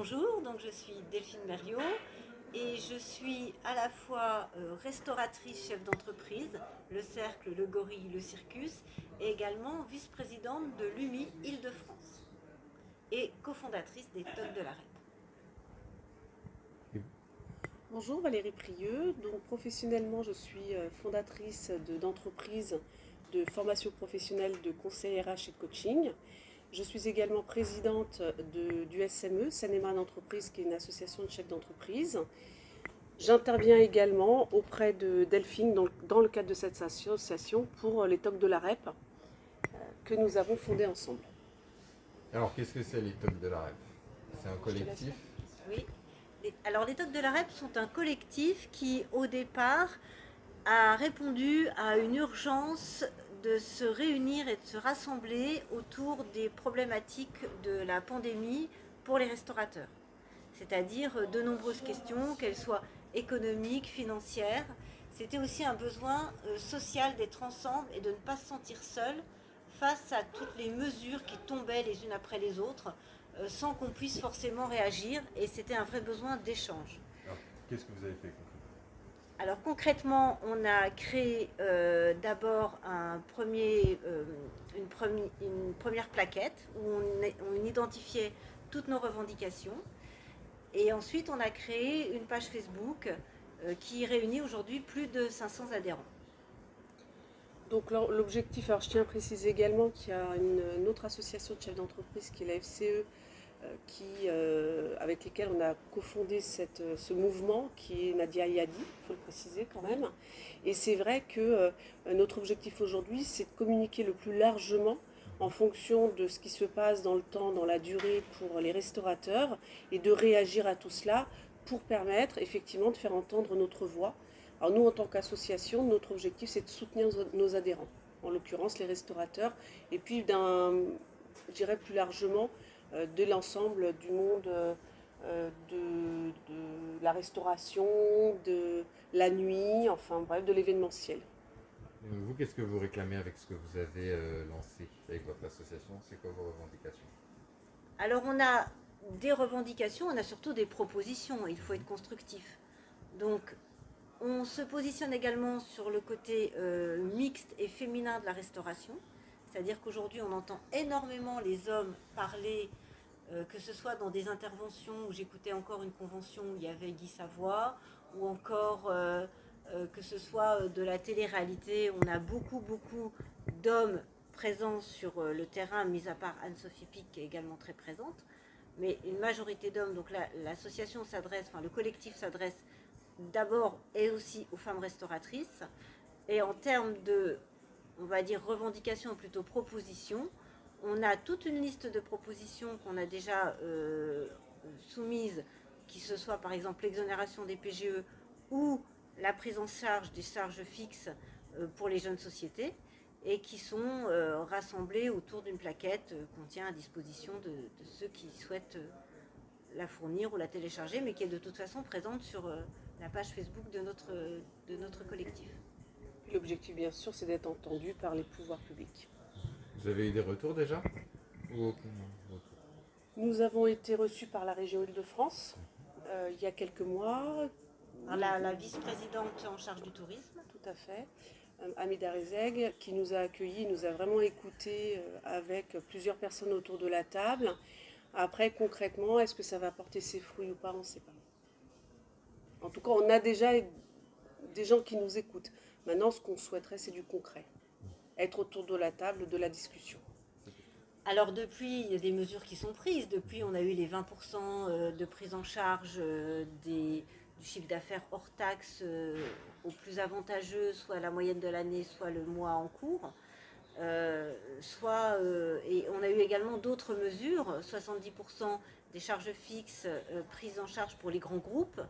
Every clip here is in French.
Bonjour, donc je suis Delphine Merriot et je suis à la fois restauratrice chef d'entreprise, le Cercle, le Gorille, le Circus, et également vice-présidente de l'UMI Île-de-France et cofondatrice des Tocs de la REP. Bonjour Valérie Prieux, donc professionnellement je suis fondatrice d'entreprises de formation professionnelle de conseil RH et de coaching. Je suis également présidente du SME, Seine-et-Marne Entreprise, qui est une association de chefs d'entreprise. J'interviens également auprès de Delphine dans le cadre de cette association pour les TOC de la REP que nous avons fondé ensemble. Alors, qu'est-ce que c'est les TOC de la REP? C'est un collectif? Oui. Alors les Tocs de la REP sont un collectif qui au départ a répondu à une urgence de se réunir et de se rassembler autour des problématiques de la pandémie pour les restaurateurs. C'est-à-dire de nombreuses questions, qu'elles soient économiques, financières. C'était aussi un besoin social d'être ensemble et de ne pas se sentir seul face à toutes les mesures qui tombaient les unes après les autres, sans qu'on puisse forcément réagir. Et c'était un vrai besoin d'échange. Alors, qu'est-ce que vous avez fait concrètement? Alors concrètement, on a créé d'abord une première plaquette où on identifiait toutes nos revendications. Et ensuite, on a créé une page Facebook qui réunit aujourd'hui plus de 500 adhérents. Donc l'objectif, alors je tiens à préciser également qu'il y a une autre association de chefs d'entreprise qui est la FCE, avec lesquels on a cofondé ce mouvement, qui est Nadia Yadi, il faut le préciser quand même. Et c'est vrai que notre objectif aujourd'hui, c'est de communiquer le plus largement en fonction de ce qui se passe dans le temps, dans la durée pour les restaurateurs, et de réagir à tout cela pour permettre effectivement de faire entendre notre voix. Alors nous, en tant qu'association, notre objectif, c'est de soutenir nos adhérents, en l'occurrence les restaurateurs, et puis je dirais plus largement, de l'ensemble du monde de la restauration, de la nuit, enfin bref, de l'événementiel. Vous, qu'est-ce que vous réclamez avec ce que vous avez lancé avec votre association? C'est quoi vos revendications? Alors on a des revendications, on a surtout des propositions, il faut être constructif. Donc on se positionne également sur le côté mixte et féminin de la restauration. C'est-à-dire qu'aujourd'hui, on entend énormément les hommes parler, que ce soit dans des interventions où j'écoutais encore une convention où il y avait Guy Savoie, ou encore que ce soit de la télé-réalité. On a beaucoup d'hommes présents sur le terrain, mis à part Anne-Sophie Pic qui est également très présente. Mais une majorité d'hommes, donc l'association s'adresse, enfin le collectif s'adresse d'abord et aussi aux femmes restauratrices. Et en termes de, on va dire, revendications, ou plutôt propositions, on a toute une liste de propositions qu'on a déjà soumises, qui ce soit par exemple l'exonération des PGE ou la prise en charge des charges fixes pour les jeunes sociétés, et qui sont rassemblées autour d'une plaquette qu'on tient à disposition de ceux qui souhaitent la fournir ou la télécharger, mais qui est de toute façon présente sur la page Facebook de notre collectif. L'objectif, bien sûr, c'est d'être entendu par les pouvoirs publics. Vous avez eu des retours déjà? Ou aucun retour? Nous avons été reçus par la région Île-de-France il y a quelques mois. La vice-présidente en charge du tourisme. Tout à fait. Amida Rezeg, qui nous a accueillis, nous a vraiment écoutés avec plusieurs personnes autour de la table. Après, concrètement, est-ce que ça va porter ses fruits ou pas, on ne sait pas. En tout cas, on a déjà des gens qui nous écoutent. Maintenant, ce qu'on souhaiterait, c'est du concret. Être autour de la table, de la discussion. Alors depuis, il y a des mesures qui sont prises. Depuis, on a eu les 20% de prise en charge du chiffre d'affaires hors taxe au plus avantageux, soit la moyenne de l'année, soit le mois en cours. Et on a eu également d'autres mesures, 70% des charges fixes prises en charge pour les grands groupes,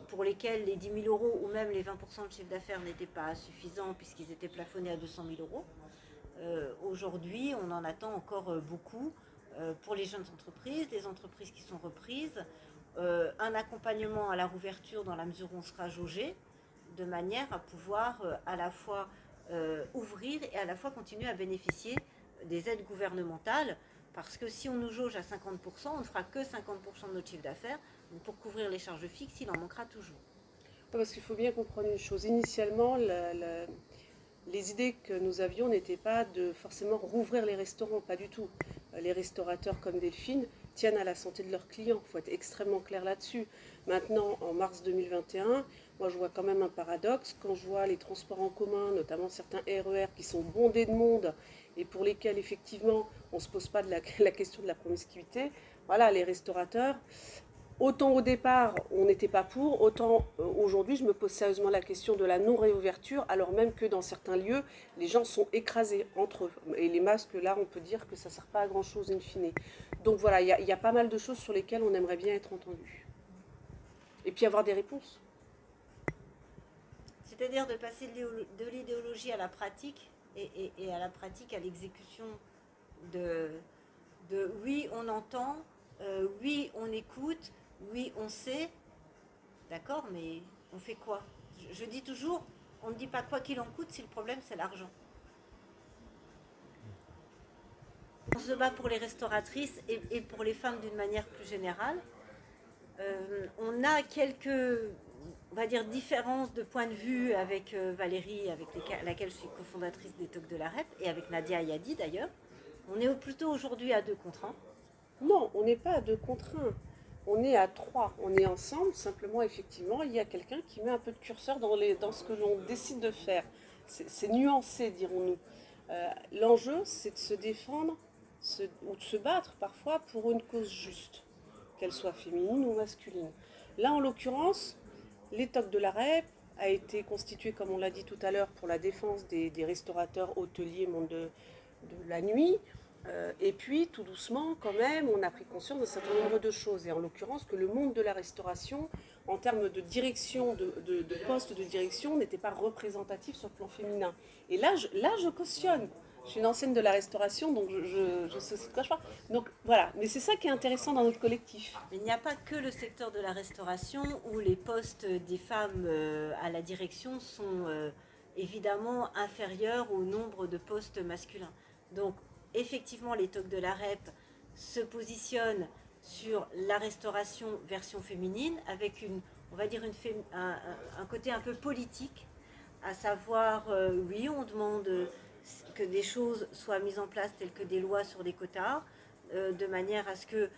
pour lesquels les 10 000 euros ou même les 20% de chiffre d'affaires n'étaient pas suffisants puisqu'ils étaient plafonnés à 200 000 euros. Aujourd'hui, on en attend encore beaucoup pour les jeunes entreprises, les entreprises qui sont reprises, un accompagnement à la rouverture dans la mesure où on sera jaugé, de manière à pouvoir à la fois ouvrir et à la fois continuer à bénéficier des aides gouvernementales, Parce que si on nous jauge à 50%, on ne fera que 50% de notre chiffre d'affaires. Donc pour couvrir les charges fixes, il en manquera toujours. Parce qu'il faut bien comprendre une chose. Initialement, les idées que nous avions n'étaient pas de forcément rouvrir les restaurants, pas du tout. Les restaurateurs comme Delphine tiennent à la santé de leurs clients, il faut être extrêmement clair là-dessus. Maintenant, en mars 2021, moi je vois quand même un paradoxe, quand je vois les transports en commun, notamment certains RER qui sont bondés de monde et pour lesquels effectivement on ne se pose pas de la question de la promiscuité, voilà, les restaurateurs, autant au départ, on n'était pas pour, autant aujourd'hui, je me pose sérieusement la question de la non-réouverture, alors même que dans certains lieux, les gens sont écrasés entre eux. Et les masques, là, on peut dire que ça ne sert pas à grand-chose in fine. Donc voilà, il y a pas mal de choses sur lesquelles on aimerait bien être entendu. Et puis avoir des réponses. C'est-à-dire de passer de l'idéologie à la pratique et à la pratique à l'exécution de oui, on entend, oui, on écoute, oui, on sait, d'accord, mais on fait quoi? Je dis toujours, on ne dit pas quoi qu'il en coûte si le problème c'est l'argent. On se bat pour les restauratrices et pour les femmes d'une manière plus générale. On a quelques, on va dire, différences de point de vue avec Valérie, avec laquelle je suis cofondatrice des Talks de la REP, et avec Nadia Ayadi d'ailleurs. On est plutôt aujourd'hui à 2 contre 1. Non, on n'est pas à 2 contre 1. On est à 3. On est ensemble. Simplement, effectivement, il y a quelqu'un qui met un peu de curseur dans ce que l'on décide de faire. C'est nuancé, dirons-nous. L'enjeu, c'est de se défendre ou de se battre parfois pour une cause juste, qu'elle soit féminine ou masculine. Là, en l'occurrence, les Talks de la REP a été constitué, comme on l'a dit tout à l'heure, pour la défense des restaurateurs, hôteliers, monde de la nuit. Et puis, tout doucement, quand même, on a pris conscience d'un certain nombre de choses. Et en l'occurrence, que le monde de la restauration, en termes de direction, de poste de direction, n'était pas représentatif sur le plan féminin. Et là, je cautionne. Je suis une ancienne de la restauration, donc je sais aussi de quoi je parle. Donc voilà, mais c'est ça qui est intéressant dans notre collectif. Il n'y a pas que le secteur de la restauration où les postes des femmes à la direction sont évidemment inférieurs au nombre de postes masculins. Donc effectivement, les Talks de la REP se positionnent sur la restauration version féminine avec on va dire un côté un peu politique, à savoir, oui, on demande que des choses soient mises en place telles que des lois sur des quotas, de manière à ce que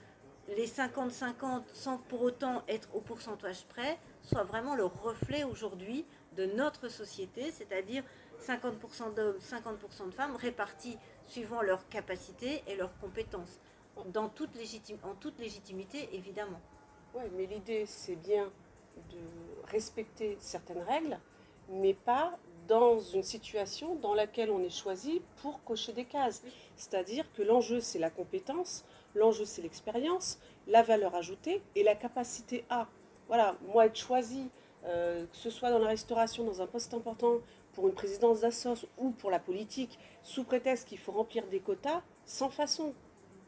les 50-50, sans pour autant être au pourcentage près, soient vraiment le reflet aujourd'hui de notre société, c'est-à-dire 50% d'hommes, 50% de femmes répartis suivant leurs capacités et leurs compétences, en toute légitimité évidemment. Oui, mais l'idée c'est bien de respecter certaines règles, mais pas dans une situation dans laquelle on est choisi pour cocher des cases. C'est-à-dire que l'enjeu c'est la compétence, l'enjeu c'est l'expérience, la valeur ajoutée et la capacité à, voilà, moi être choisi, que ce soit dans la restauration, dans un poste important, pour une présidence d'assos ou pour la politique, sous prétexte qu'il faut remplir des quotas, sans façon.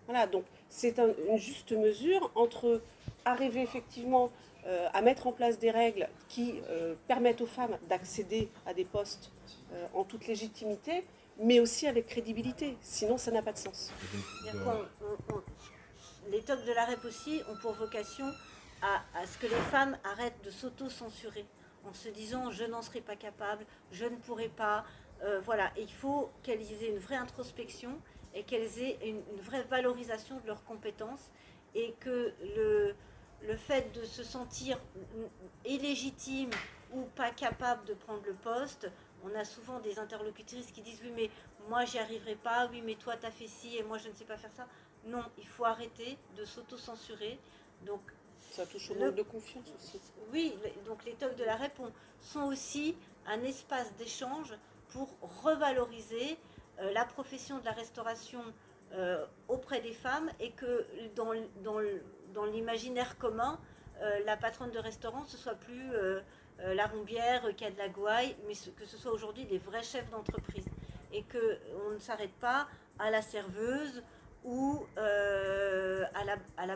Voilà, donc c'est une juste mesure entre arriver effectivement à mettre en place des règles qui permettent aux femmes d'accéder à des postes en toute légitimité, mais aussi avec crédibilité. Sinon, ça n'a pas de sens. Les Talks de la REP aussi ont pour vocation à ce que les femmes arrêtent de s'auto-censurer en se disant « je n'en serai pas capable, je ne pourrai pas ». Voilà, et il faut qu'elles aient une vraie introspection et qu'elles aient une vraie valorisation de leurs compétences et que le fait de se sentir illégitime ou pas capable de prendre le poste, on a souvent des interlocutrices qui disent « oui mais moi j'y arriverai pas, oui mais toi t'as fait ci et moi je ne sais pas faire ça ». Non, il faut arrêter de s'auto-censurer. Donc, ça touche au manque de confiance aussi. Oui, donc les Talks de la REP sont aussi un espace d'échange pour revaloriser la profession de la restauration auprès des femmes et que dans l'imaginaire commun, la patronne de restaurant, ce soit plus la Rombière qui a de la gouaille, mais que ce soit aujourd'hui des vrais chefs d'entreprise et qu'on ne s'arrête pas à la serveuse ou à la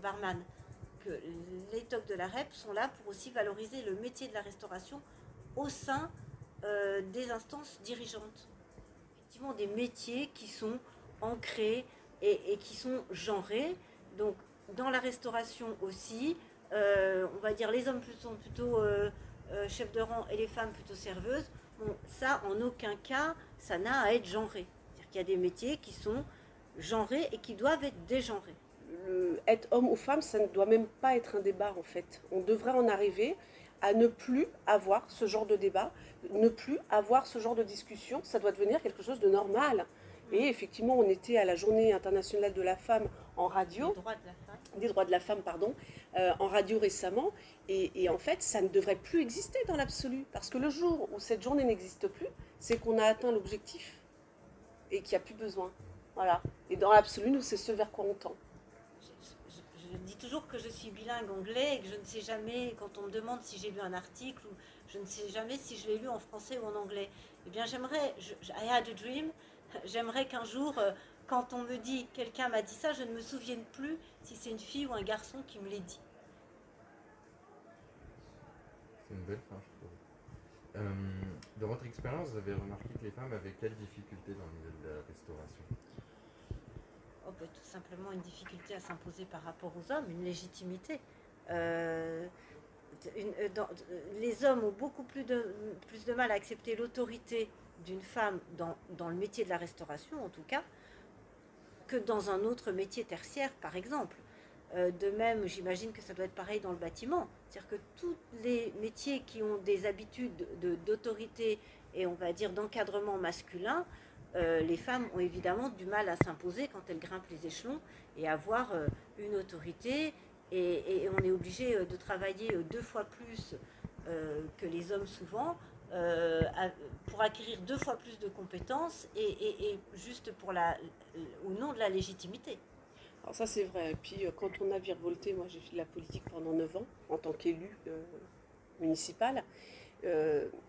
barman. Que les Talks de la REP sont là pour aussi valoriser le métier de la restauration au sein des instances dirigeantes. Effectivement, des métiers qui sont ancrés et qui sont genrées. Donc dans la restauration aussi, on va dire les hommes sont plutôt chefs de rang et les femmes plutôt serveuses. Bon, ça, en aucun cas, ça n'a à être genré. C'est-à-dire qu'il y a des métiers qui sont genrés et qui doivent être dégenrés. Être homme ou femme, ça ne doit même pas être un débat en fait. On devrait en arriver à ne plus avoir ce genre de débat, ne plus avoir ce genre de discussion. Ça doit devenir quelque chose de normal. Et effectivement, on était à la Journée internationale de la femme en radio, des droits de la femme, pardon, en radio récemment. Et en fait, ça ne devrait plus exister dans l'absolu. Parce que le jour où cette journée n'existe plus, c'est qu'on a atteint l'objectif et qu'il n'y a plus besoin. Voilà. Et dans l'absolu, nous, c'est ce vers quoi on tend. Je dis toujours que je suis bilingue anglais et que je ne sais jamais, quand on me demande si j'ai lu un article, ou je ne sais jamais si je l'ai lu en français ou en anglais. Eh bien, I had a dream, j'aimerais qu'un jour, quand on me dit, quelqu'un m'a dit ça, je ne me souvienne plus si c'est une fille ou un garçon qui me l'ait dit. C'est une belle fin, je trouve. Dans votre expérience, vous avez remarqué que les femmes avaient quelles difficultés dans le milieu de la restauration? Tout simplement une difficulté à s'imposer par rapport aux hommes, une légitimité. Les hommes ont beaucoup plus de mal à accepter l'autorité d'une femme dans le métier de la restauration, en tout cas, que dans un autre métier tertiaire, par exemple. De même, j'imagine que ça doit être pareil dans le bâtiment. C'est-à-dire que tous les métiers qui ont des habitudes d'autorité et on va dire d'encadrement masculin, les femmes ont évidemment du mal à s'imposer quand elles grimpent les échelons et avoir une autorité. Et on est obligé de travailler 2 fois plus que les hommes souvent pour acquérir 2 fois plus de compétences et juste au nom de la légitimité. Alors ça c'est vrai, et puis quand on a virevolté, moi j'ai fait de la politique pendant 9 ans en tant qu'élue municipale,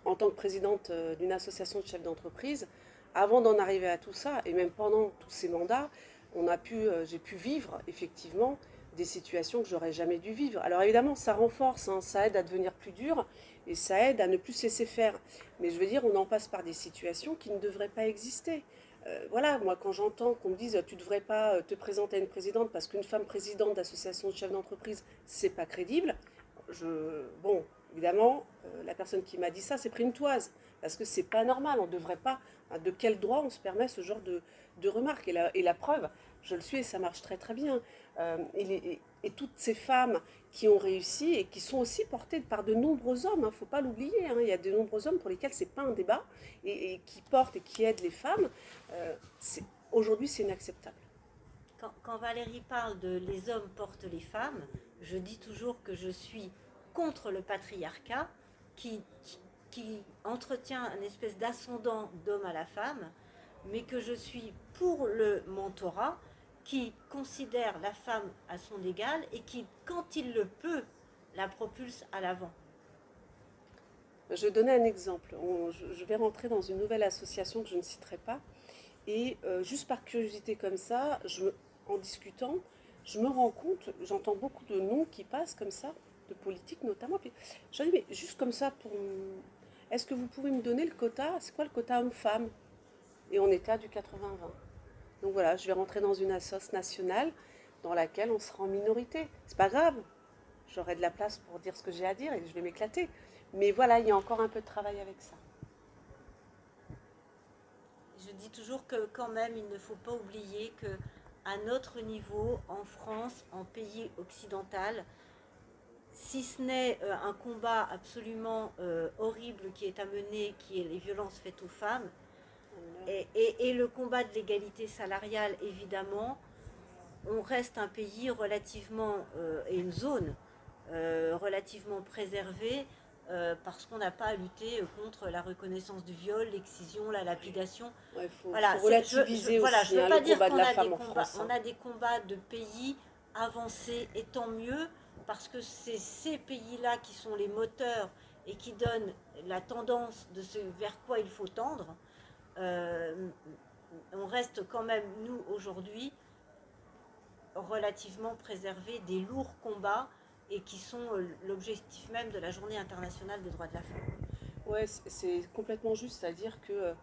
en tant que présidente d'une association de chefs d'entreprise. Avant d'en arriver à tout ça, et même pendant tous ces mandats, j'ai pu vivre effectivement des situations que j'aurais jamais dû vivre. Alors évidemment, ça renforce, hein, ça aide à devenir plus dur et ça aide à ne plus se laisser faire. Mais je veux dire, on en passe par des situations qui ne devraient pas exister. Voilà, moi quand j'entends qu'on me dise tu ne devrais pas te présenter à une présidente parce qu'une femme présidente d'association de chefs d'entreprise, c'est pas crédible. Bon, évidemment, la personne qui m'a dit ça s'est pris une toise parce que c'est pas normal, on ne devrait pas. De quel droit on se permet ce genre de remarques et la preuve, je le suis et ça marche très très bien. Et toutes ces femmes qui ont réussi et qui sont aussi portées par de nombreux hommes, il ne faut pas l'oublier, hein, il y a de nombreux hommes pour lesquels ce n'est pas un débat et qui portent et qui aident les femmes, aujourd'hui c'est inacceptable. Quand Valérie parle de les hommes portent les femmes, je dis toujours que je suis contre le patriarcat qui entretient une espèce d'ascendant d'homme à la femme, mais que je suis pour le mentorat qui considère la femme à son égal et qui, quand il le peut, la propulse à l'avant. Je vais donner un exemple. Je vais rentrer dans une nouvelle association que je ne citerai pas. Et juste par curiosité comme ça, en discutant, je me rends compte, j'entends beaucoup de noms qui passent comme ça, de politique notamment. Puis je dis, mais juste comme ça, est-ce que vous pouvez me donner le quota? C'est quoi le quota homme-femme? Et on était à du 80-20. Donc voilà, je vais rentrer dans une assoce nationale dans laquelle on sera en minorité. C'est pas grave, j'aurai de la place pour dire ce que j'ai à dire et je vais m'éclater. Mais voilà, il y a encore un peu de travail avec ça. Je dis toujours que quand même, il ne faut pas oublier qu'à notre niveau, en France, en pays occidental, si ce n'est un combat absolument horrible qui est à mener, qui est les violences faites aux femmes, et le combat de l'égalité salariale, évidemment, on reste un pays relativement, et une zone relativement préservée, parce qu'on n'a pas à lutter contre la reconnaissance du viol, l'excision, la lapidation. Ouais, faut relativiser aussi, je ne veux pas dire qu'on a a des combats de pays avancés, et tant mieux, parce que c'est ces pays-là qui sont les moteurs et qui donnent la tendance de ce vers quoi il faut tendre. On reste quand même, nous, aujourd'hui, relativement préservés des lourds combats et qui sont l'objectif même de la Journée internationale des droits de la femme. Ouais, c'est complètement juste, c'est-à-dire que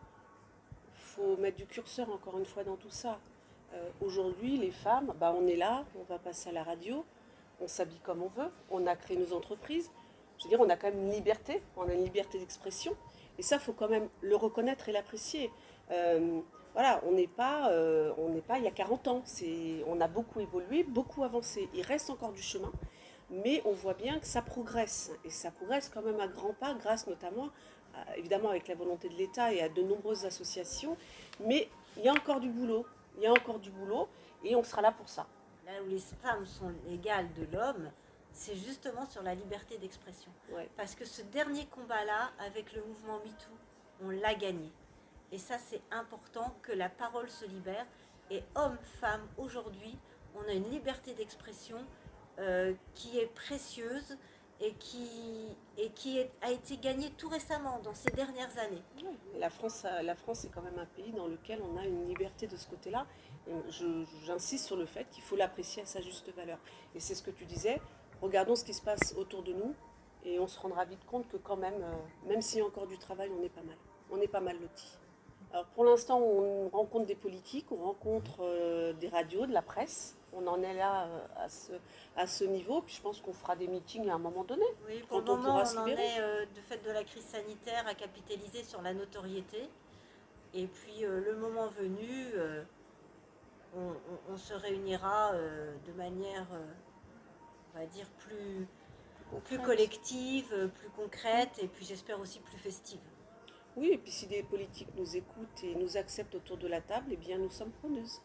faut mettre du curseur encore une fois dans tout ça. Aujourd'hui, les femmes, on est là, on va passer à la radio, on s'habille comme on veut, on a créé nos entreprises. Je veux dire, on a quand même une liberté, on a une liberté d'expression. Et ça, il faut quand même le reconnaître et l'apprécier. Voilà, on n'est pas il y a 40 ans. On a beaucoup évolué, beaucoup avancé. Il reste encore du chemin, mais on voit bien que ça progresse. Et ça progresse quand même à grands pas, grâce notamment, évidemment, avec la volonté de l'État et à de nombreuses associations. Mais il y a encore du boulot. Il y a encore du boulot et on sera là pour ça. Là où les femmes sont égales de l'homme, c'est justement sur la liberté d'expression. Ouais. Parce que ce dernier combat-là, avec le mouvement MeToo, on l'a gagné. Et ça, c'est important que la parole se libère. Et hommes, femmes, aujourd'hui, on a une liberté d'expression qui est précieuse et qui a été gagnée tout récemment, dans ces dernières années. Ouais. La France est quand même un pays dans lequel on a une liberté de ce côté-là. J'insiste sur le fait qu'il faut l'apprécier à sa juste valeur. Et c'est ce que tu disais, regardons ce qui se passe autour de nous et on se rendra vite compte que quand même, même s'il y a encore du travail, on est pas mal. On est pas mal lotis. Alors pour l'instant, on rencontre des politiques, on rencontre des radios, de la presse. On en est là à ce niveau. Puis je pense qu'on fera des meetings à un moment donné. Oui, pour le moment, on en est, de fait de la crise sanitaire, à capitaliser sur la notoriété. Et puis le moment venu, on se réunira de manière, on va dire, plus collective, plus concrète et puis j'espère aussi plus festive. Oui, et puis si des politiques nous écoutent et nous acceptent autour de la table, eh bien nous sommes preneuses.